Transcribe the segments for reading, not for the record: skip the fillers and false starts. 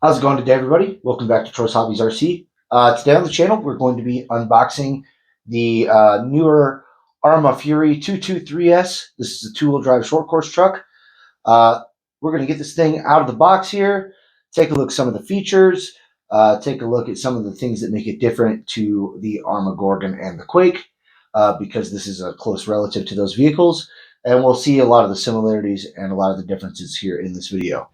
How's it going today, everybody? Welcome back to Troy's Hobbies RC. Today on the channel, we're going to be unboxing the newer Arrma Fury 223S. This is a two-wheel drive short course truck. Uh, we're going to get this thing out of the box here, take a look at some of the features, take a look at some of the things that make it different to the Arrma Gorgon and the Quake, because this is a close relative to those vehicles, and we'll see a lot of the similarities and a lot of the differences here in this video.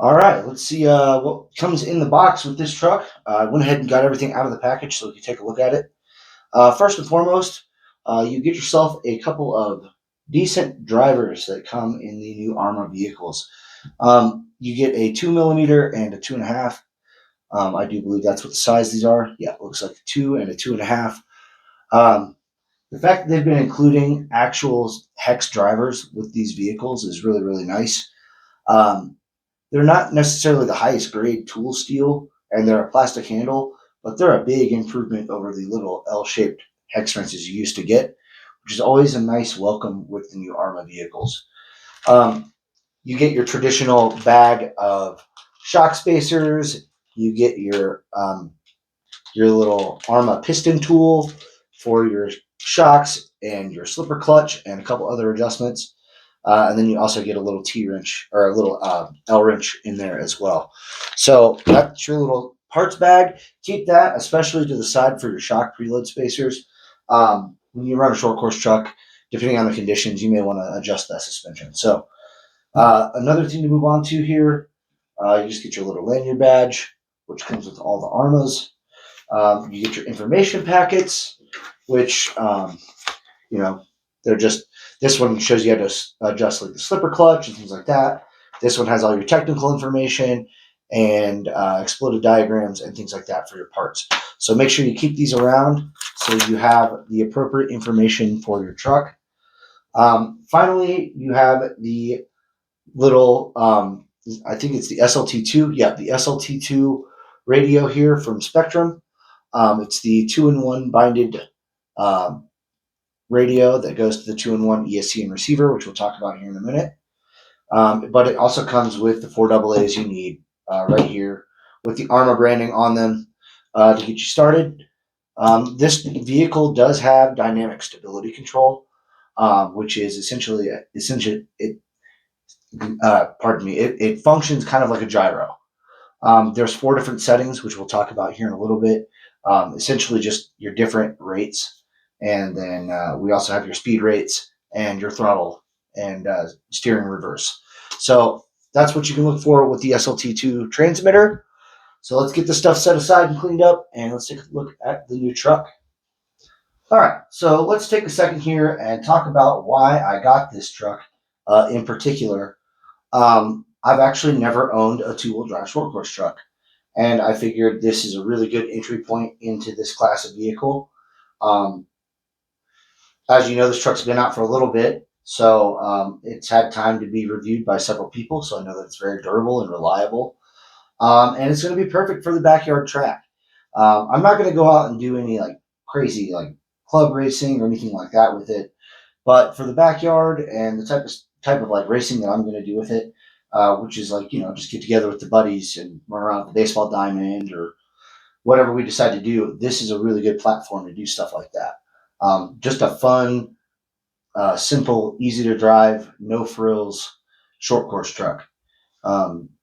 All right, let's see what comes in the box with this truck. I went ahead and got everything out of the package so you can take a look at it. First and foremost, you get yourself a couple of decent drivers that come in the new Arrma vehicles. You get a 2mm and a 2.5. I do believe that's what the size these are. Yeah, it looks like a 2 and a 2.5. The fact that they've been including actual hex drivers with these vehicles is really, really nice. Um, They're not necessarily the highest grade tool steel, and they're a plastic handle, but they're a big improvement over the little L-shaped hex wrenches you used to get, which is always a nice welcome with the new Arrma vehicles. You get your traditional bag of shock spacers. You get your little Arrma piston tool for your shocks and your slipper clutch and a couple other adjustments. And then you also get a little T-wrench or a little L-wrench in there as well. So that's your little parts bag. Keep that, especially to the side for your shock preload spacers. When you run a short course truck, depending on the conditions, you may want to adjust that suspension. So another thing to move on to here, you just get your little lanyard badge, which comes with all the Arrmas. You get your information packets, which they're just, this one shows you how to adjust like the slipper clutch and things like that. This one has all your technical information and exploded diagrams and things like that for your parts. So make sure you keep these around so you have the appropriate information for your truck. Finally, you have the little, I think it's the SLT2. Yeah, the SLT2 radio here from Spectrum. It's the 2-in-1 binded radio that goes to the 2-in-1 ESC and receiver, which we'll talk about here in a minute. But it also comes with the 4 AA's you need right here with the Arrma branding on them to get you started. This vehicle does have dynamic stability control, which is essentially it functions kind of like a gyro. There's 4 different settings, which we'll talk about here in a little bit. Essentially just your different rates. And then we also have your speed rates and your throttle and steering reverse. So that's what you can look for with the SLT2 transmitter. So let's get this stuff set aside and cleaned up, and let's take a look at the new truck. All right, so let's take a second here and talk about why I got this truck in particular. I've actually never owned a two-wheel drive short course truck, and I figured this is a really good entry point into this class of vehicle. As you know, this truck's been out for a little bit, so it's had time to be reviewed by several people, so I know that it's very durable and reliable. And it's going to be perfect for the backyard track. I'm not going to go out and do any like crazy like club racing or anything like that with it, but for the backyard and the type of like racing that I'm going to do with it, which is like, just get together with the buddies and run around the baseball diamond or whatever we decide to do, this is a really good platform to do stuff like that. Just a fun, simple, easy to drive, no frills, short course truck.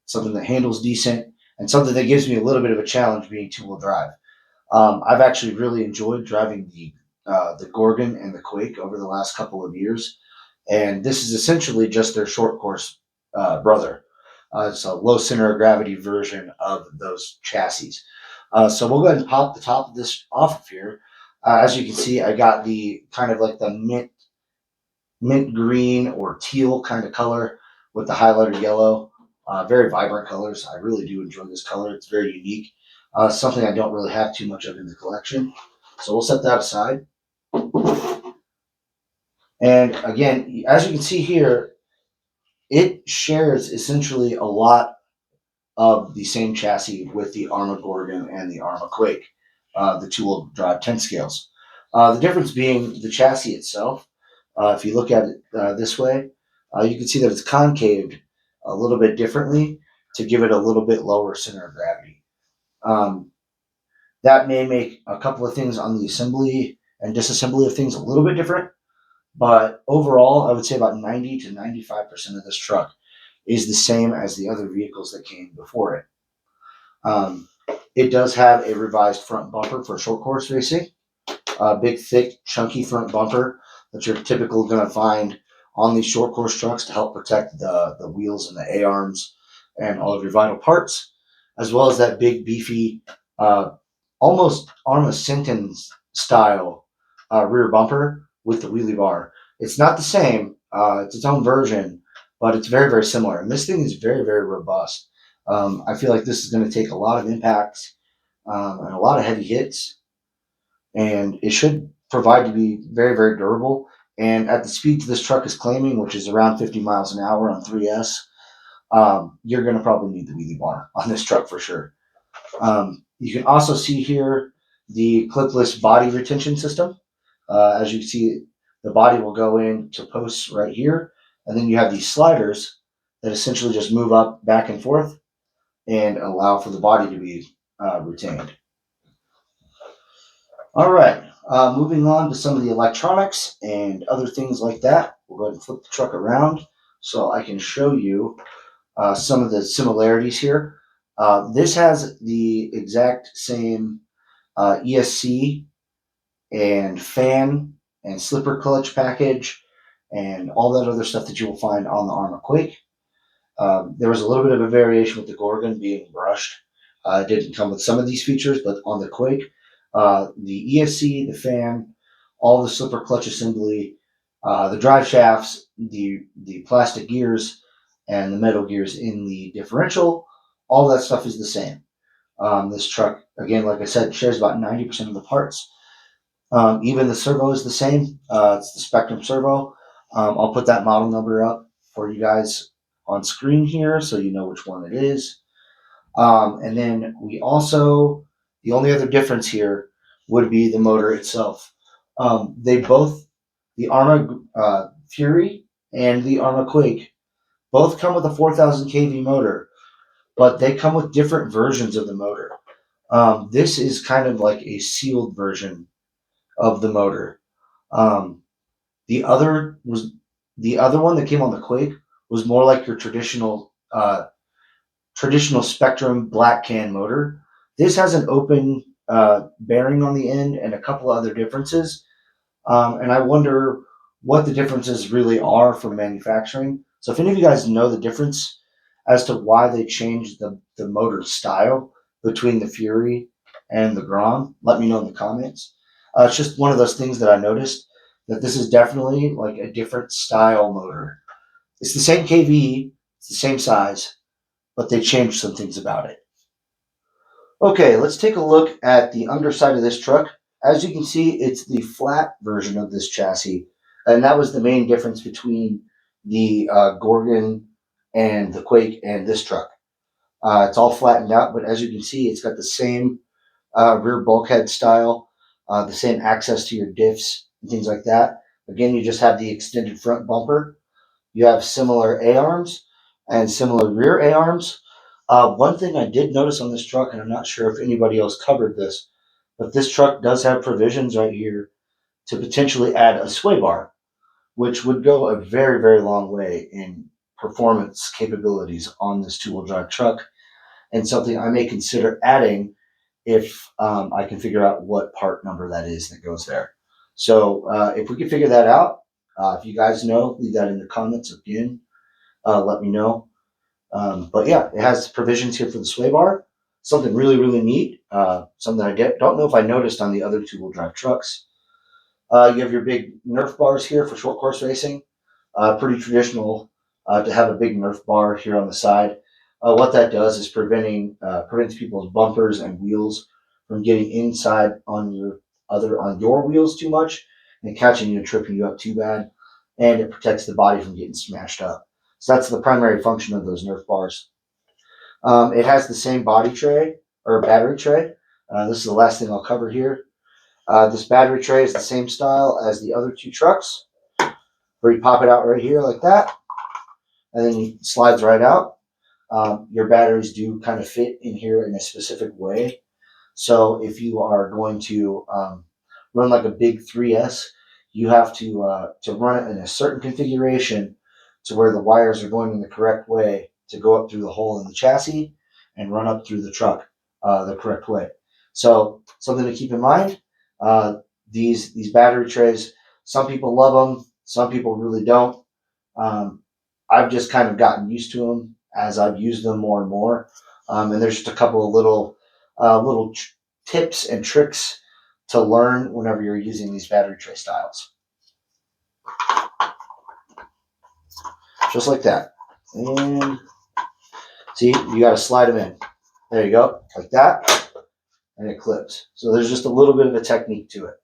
Something that handles decent and something that gives me a little bit of a challenge being two-wheel drive. I've actually really enjoyed driving the Gorgon and the Quake over the last couple of years, and this is essentially just their short course brother. It's a low center of gravity version of those chassis. So we'll go ahead and pop the top of this off of here. As you can see, I got the kind of like the mint green or teal kind of color with the highlighter yellow. Very vibrant colors. I really do enjoy this color. It's very unique. Something I don't really have too much of in the collection. So we'll set that aside. And again, as you can see here, it shares essentially a lot of the same chassis with the Arrma Gorgon and the Arrma Quake, the two-wheel drive 10 scales. The difference being the chassis itself. If you look at it this way, you can see that it's concaved a little bit differently to give it a little bit lower center of gravity. Um, that may make a couple of things on the assembly and disassembly of things a little bit different, but overall, I would say about 90 to 95% of this truck is the same as the other vehicles that came before it. Um, it does have a revised front bumper for short course racing, a big, thick, chunky front bumper that you're typically going to find on these short course trucks to help protect the wheels and the A-arms and all of your vital parts, as well as that big, beefy, uh, almost Arrma Sentence style rear bumper with the wheelie bar. It's not the same, it's its own version, but it's very, very similar. And this thing is very, very robust. I feel like this is going to take a lot of impacts and a lot of heavy hits, and it should provide to be very, very durable. And at the speeds this truck is claiming, which is around 50 miles an hour on 3S, you're going to probably need the wheelie bar on this truck for sure. You can also see here the clipless body retention system. As you see, the body will go into posts right here, and then you have these sliders that essentially just move up, back and forth, and allow for the body to be retained. All right, moving on to some of the electronics and other things like that. We'll go ahead and flip the truck around so I can show you some of the similarities here. This has the exact same ESC and fan and slipper clutch package and all that other stuff that you will find on the Arrma Quake. There was a little bit of a variation with the Gorgon being brushed. It didn't come with some of these features, but on the Quake, the ESC, the fan, all the slipper clutch assembly, the drive shafts, the plastic gears, and the metal gears in the differential, all that stuff is the same. This truck, again, like I said, shares about 90% of the parts. Even the servo is the same. It's the Spectrum servo. I'll put that model number up for you guys on screen here so you know which one it is. And then we also, the only other difference here would be the motor itself. They both, the Arrma Fury and the Arrma Quake, both come with a 4,000 kV motor, but they come with different versions of the motor. This is kind of like a sealed version of the motor. Um, the other was the other one that came on the Quake was more like your traditional Spectrum black can motor. This has an open bearing on the end and a couple of other differences. And I wonder what the differences really are for manufacturing. So if any of you guys know the difference as to why they changed the motor style between the Fury and the Grom, let me know in the comments. It's just one of those things that I noticed that this is definitely like a different style motor. It's the same KV, it's the same size, but they changed some things about it. Okay, let's take a look at the underside of this truck. As you can see, it's the flat version of this chassis, and that was the main difference between the Gorgon and the Quake and this truck. It's all flattened out, but as you can see, it's got the same rear bulkhead style, the same access to your diffs and things like that. Again, you just have the extended front bumper. You have similar A-arms and similar rear A-arms. One thing I did notice on this truck, and I'm not sure if anybody else covered this, but this truck does have provisions right here to potentially add a sway bar, which would go a very, very long way in performance capabilities on this two-wheel drive truck, and something I may consider adding if I can figure out what part number that is that goes there. So if we can figure that out, if you guys know, leave that in the comments again. Let me know. But yeah, it has provisions here for the sway bar. Something really, really neat. Something I don't know if I noticed on the other two-wheel drive trucks. You have your big Nerf bars here for short course racing. Pretty traditional to have a big Nerf bar here on the side. What that does is prevents people's bumpers and wheels from getting inside on your wheels too much and catching you and tripping you up too bad, and it protects the body from getting smashed up. So that's the primary function of those Nerf bars. It has the same body tray or battery tray. This is the last thing I'll cover here. This battery tray is the same style as the other two trucks, where you pop it out right here like that, and then it slides right out. Your batteries do kind of fit in here in a specific way. So if you are going to run like a big 3S, you have to run it in a certain configuration to where the wires are going in the correct way to go up through the hole in the chassis and run up through the truck the correct way. So something to keep in mind. These battery trays, some people love them, some people really don't. Um, I've just kind of gotten used to them as I've used them more and more. And there's just a couple of little tips and tricks to learn whenever you're using these battery tray styles. Just like that. And see, you got to slide them in. There you go, like that, and it clips. So there's just a little bit of a technique to it.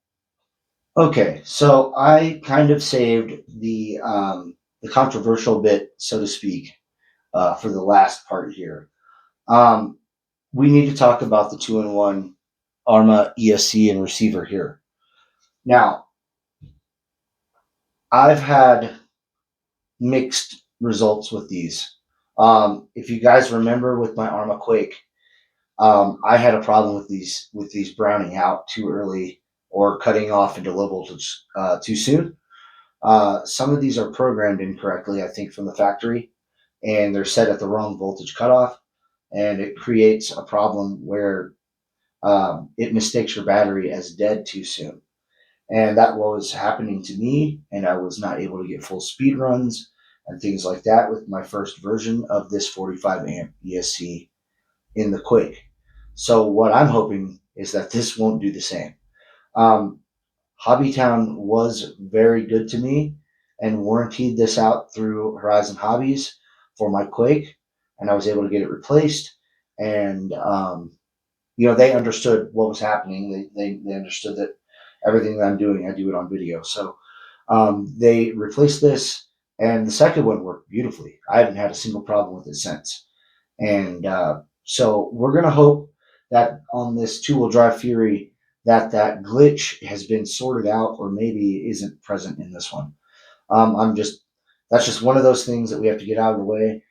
Okay, so I kind of saved the controversial bit, so to speak, for the last part here. Um, we need to talk about the two-in-one Arrma ESC and receiver here. Now, I've had mixed results with these. If you guys remember with my Arrma Quake, I had a problem with these browning out too early or cutting off into low voltage too soon. Some of these are programmed incorrectly, I think, from the factory, and they're set at the wrong voltage cutoff, and it creates a problem where it mistakes your battery as dead too soon. And that was happening to me, and I was not able to get full speed runs and things like that with my first version of this 45 amp ESC in the Quake. So what I'm hoping is that this won't do the same. Um, Hobbytown was very good to me and warrantied this out through Horizon Hobbies for my Quake, and I was able to get it replaced. And they understood what was happening. They understood that everything that I'm doing, I do it on video. So they replaced this, and the second one worked beautifully. I haven't had a single problem with it since. And so we're going to hope that on this two-wheel drive Fury that glitch has been sorted out, or maybe isn't present in this one. That's just one of those things that we have to get out of the way.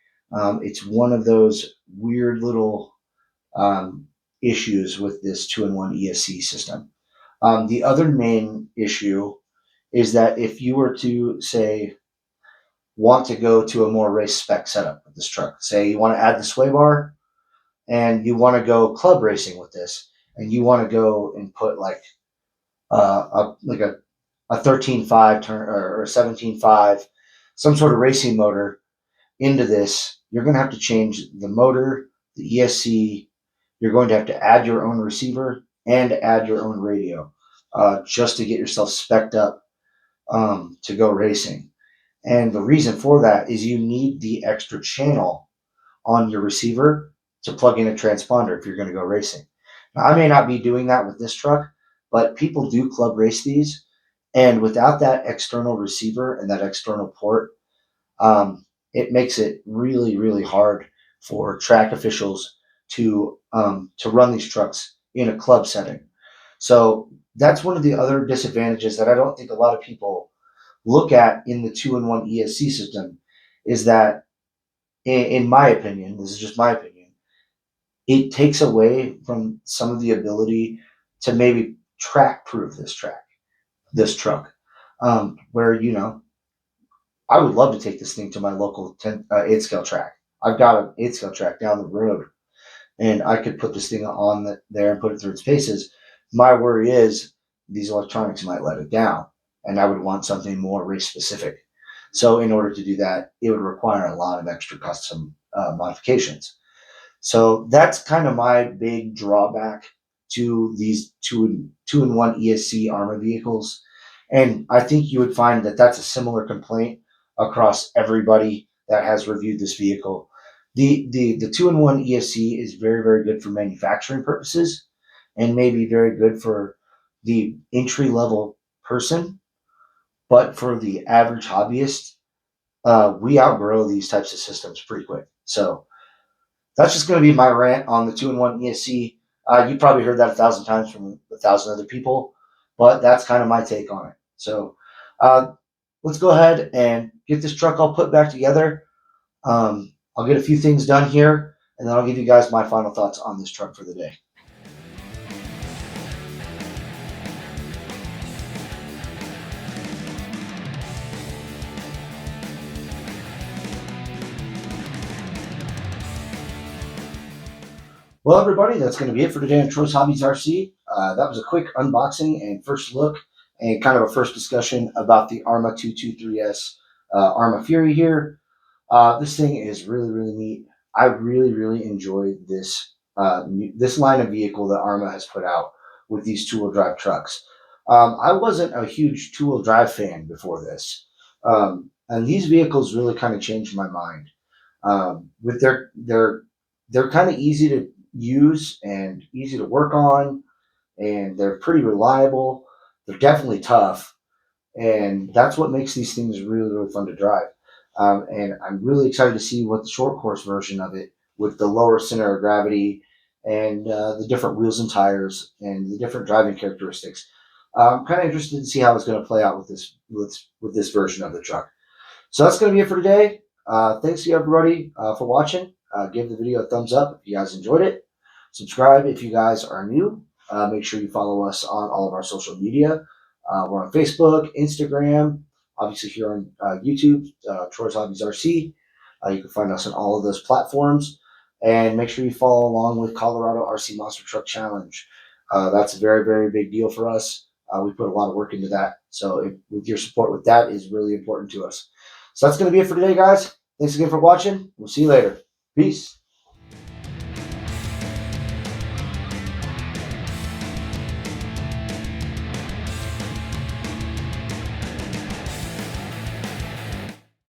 It's one of those weird little um, issues with this two-in-one ESC system. The other main issue is that if you were to, say, want to go to a more race spec setup with this truck, say you want to add the sway bar and you want to go club racing with this, and you want to go and put like a 13.5 turn or a 17.5, some sort of racing motor into this, you're going to have to change the motor, the ESC. You're going to have to add your own receiver and add your own radio just to get yourself spec'd up to go racing. And the reason for that is you need the extra channel on your receiver to plug in a transponder if you're going to go racing. Now, I may not be doing that with this truck, but people do club race these. And without that external receiver and that external port, it makes it really, really hard for track officials to run these trucks in a club setting. So that's one of the other disadvantages that I don't think a lot of people look at in the two-in-one ESC system, is that, in my opinion, this is just my opinion, it takes away from some of the ability to maybe track proof this truck, where I would love to take this thing to my local 8 scale track. I've got an 8 scale track down the road, and I could put this thing on there and put it through its paces. My worry is these electronics might let it down, and I would want something more race specific. So in order to do that, it would require a lot of extra custom modifications. So that's kind of my big drawback to these two in one ESC Arrma vehicles, and I think you would find that that's a similar complaint across everybody that has reviewed this vehicle. The two in one ESC is very good for manufacturing purposes, and maybe very good for the entry level person, but for the average hobbyist, we outgrow these types of systems pretty quick. So that's just going to be my rant on the two in one ESC. You probably heard that 1,000 times from 1,000 other people, but that's kind of my take on it. So let's go ahead and get this truck all put back together. I'll get a few things done here, and then I'll give you guys my final thoughts on this truck for the day. Well, everybody, that's going to be it for today on Troy's Hobbies RC. That was a quick unboxing and first look and kind of a first discussion about the Arrma 223S Arrma Fury here. This thing is really neat. I really enjoy this line of vehicle that Arrma has put out with these two-wheel drive trucks. I wasn't a huge two-wheel drive fan before this, and these vehicles really kind of changed my mind. With they're kind of easy to use and easy to work on, and they're pretty reliable. They're definitely tough, and that's what makes these things really fun to drive. And I'm really excited to see what the short course version of it, with the lower center of gravity and the different wheels and tires and the different driving characteristics. I'm kind of interested to see how it's going to play out with this version of the truck. So that's going to be it for today. Thanks to everybody for watching. Give the video a thumbs up if you guys enjoyed it. Subscribe if you guys are new. Make sure you follow us on all of our social media. We're on Facebook, Instagram, obviously here on YouTube, Troy's Hobbies RC. You can find us on all of those platforms. And make sure you follow along with Colorado RC Monster Truck Challenge. That's a very big deal for us. We put a lot of work into that. So with your support with that is really important to us. So that's going to be it for today, guys. Thanks again for watching. We'll see you later. Peace.